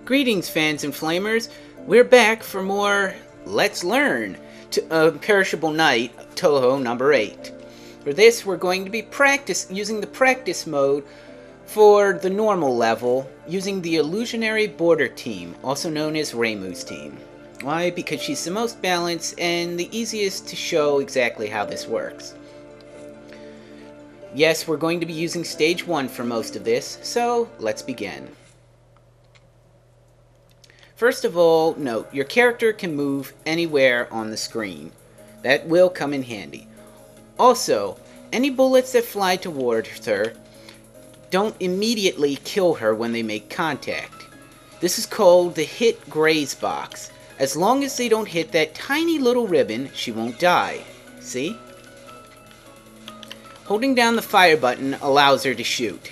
Greetings, fans and flamers. We're back for more Let's Learn to Imperishable Night Touhou number 8. For this, we're going to be using the practice mode for the normal level, using the illusionary border team, also known as Reimu's team. Why? Because she's the most balanced and the easiest to show exactly how this works. Yes, we're going to be using stage 1 for most of this, so let's begin. First of all, note, your character can move anywhere on the screen. That will come in handy. Also, any bullets that fly towards her don't immediately kill her when they make contact. This is called the hit graze box. As long as they don't hit that tiny little ribbon, she won't die. See? Holding down the fire button allows her to shoot.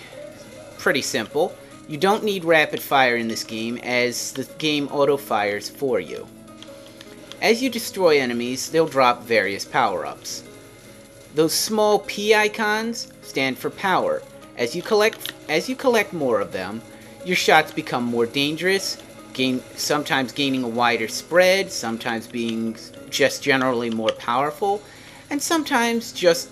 Pretty simple. You don't need rapid fire in this game, as the game auto-fires for you. As you destroy enemies, they'll drop various power-ups. Those small P icons stand for power. As you collect more of them, your shots become more dangerous, sometimes gaining a wider spread, sometimes being just generally more powerful, and sometimes just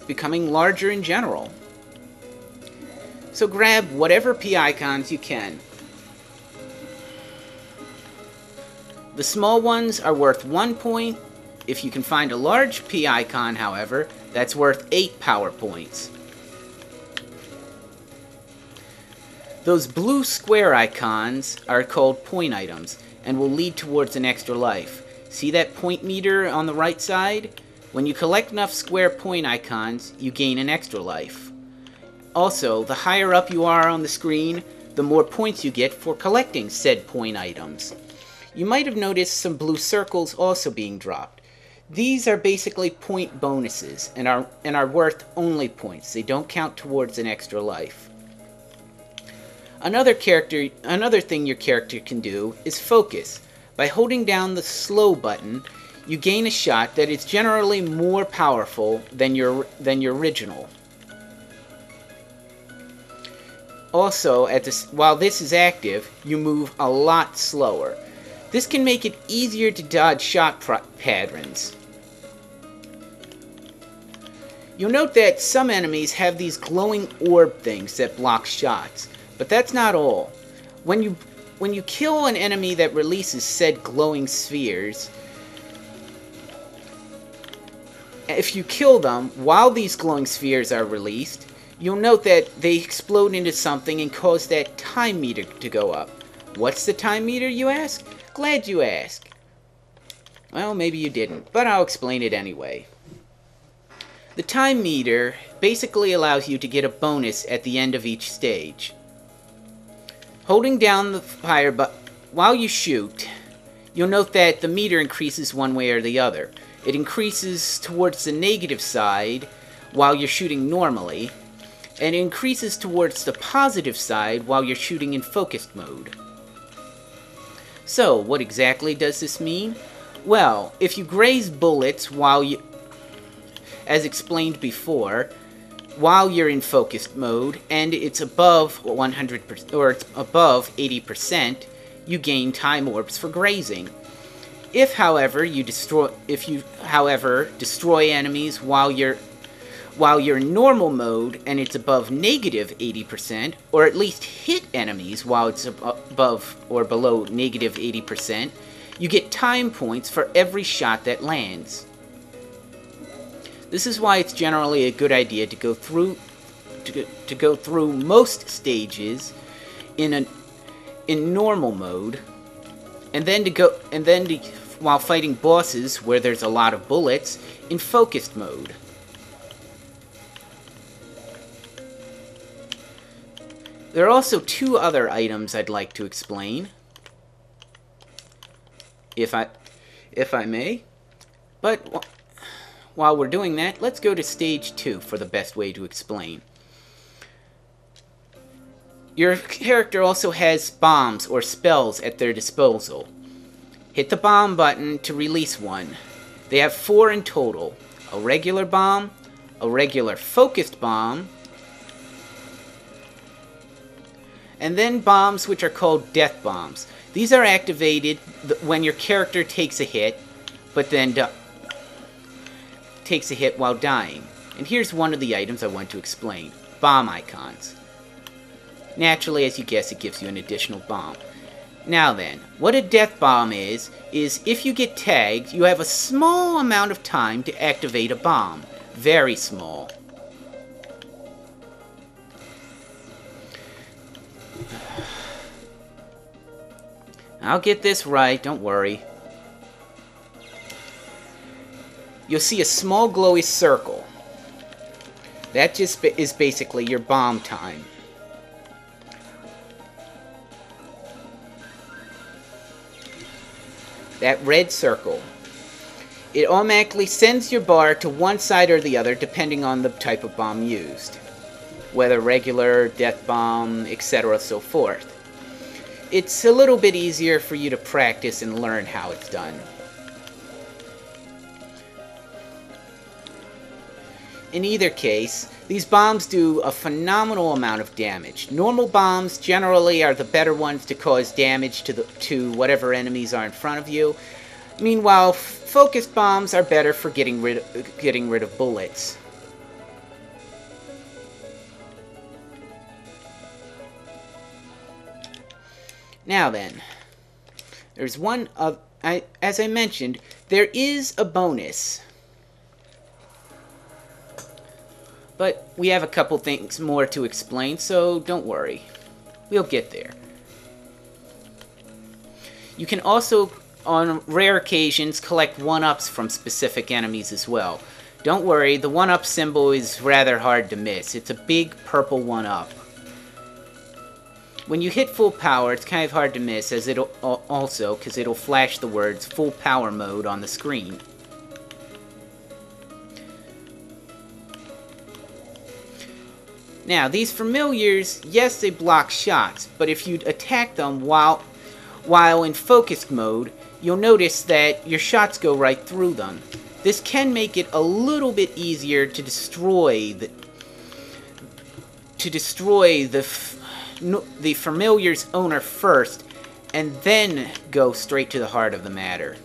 becoming larger in general. So grab whatever P icons you can. The small ones are worth 1 point. If you can find a large P icon, however, that's worth 8 power points. Those blue square icons are called point items and will lead towards an extra life. See that point meter on the right side? When you collect enough square point icons, you gain an extra life. Also, the higher up you are on the screen, the more points you get for collecting said point items. You might have noticed some blue circles also being dropped. These are basically point bonuses and are worth only points. They don't count towards an extra life. Another thing your character can do is focus. By holding down the slow button, you gain a shot that is generally more powerful than your original. Also, while this is active, you move a lot slower. This can make it easier to dodge shot patterns. You'll note that some enemies have these glowing orb things that block shots, but that's not all. When you kill an enemy that releases said glowing spheres, if you kill them while these glowing spheres are released, you'll note that they explode into something and cause that time meter to go up. What's the time meter, you ask? Glad you asked. Well, maybe you didn't, but I'll explain it anyway. The time meter basically allows you to get a bonus at the end of each stage. Holding down the fire button while you shoot, you'll note that the meter increases one way or the other. It increases towards the negative side while you're shooting normally, and it increases towards the positive side while you're shooting in focused mode. So, what exactly does this mean? Well, if you graze bullets as explained before, while you're in focused mode, and it's above 100% or it's above 80%, you gain time orbs for grazing. If, however, you destroy enemies while you're in normal mode and it's above negative 80%, or at least hit enemies while it's above or below negative 80%, you get time points for every shot that lands. This is why it's generally a good idea to go through most stages in normal mode, and then while fighting bosses where there's a lot of bullets in focused mode. There are also 2 other items I'd like to explain, if I may. But while we're doing that, let's go to stage 2 for the best way to explain. Your character also has bombs or spells at their disposal. Hit the bomb button to release one. They have 4 in total. A regular bomb, a regular focused bomb, And then bombs which are called death bombs. These are activated when your character takes a hit, but then takes a hit while dying. And here's one of the items I want to explain. Bomb icons. Naturally, as you guess, it gives you an additional bomb. Now then, what a death bomb is if you get tagged, you have a small amount of time to activate a bomb. Very small. I'll get this right, don't worry. You'll see a small glowy circle. That just is basically your bomb time. That red circle. It automatically sends your bar to one side or the other depending on the type of bomb used. Whether regular, death bomb, etc. so forth. It's a little bit easier for you to practice and learn how it's done. In either case, these bombs do a phenomenal amount of damage. Normal bombs generally are the better ones to cause damage to whatever enemies are in front of you. Meanwhile, focused bombs are better for getting rid of bullets. Now then, there's one of, as I mentioned, there is a bonus. But we have a couple things more to explain, so don't worry. We'll get there. You can also, on rare occasions, collect 1-ups from specific enemies as well. Don't worry, the 1-up symbol is rather hard to miss. It's a big purple 1-up. When you hit full power, it's kind of hard to miss, as it'll also, because it'll flash the words full power mode on the screen. Now, these familiars, yes, they block shots, but if you attack them while in focused mode, you'll notice that your shots go right through them. This can make it a little bit easier to destroy the familiar's owner first, and then go straight to the heart of the matter.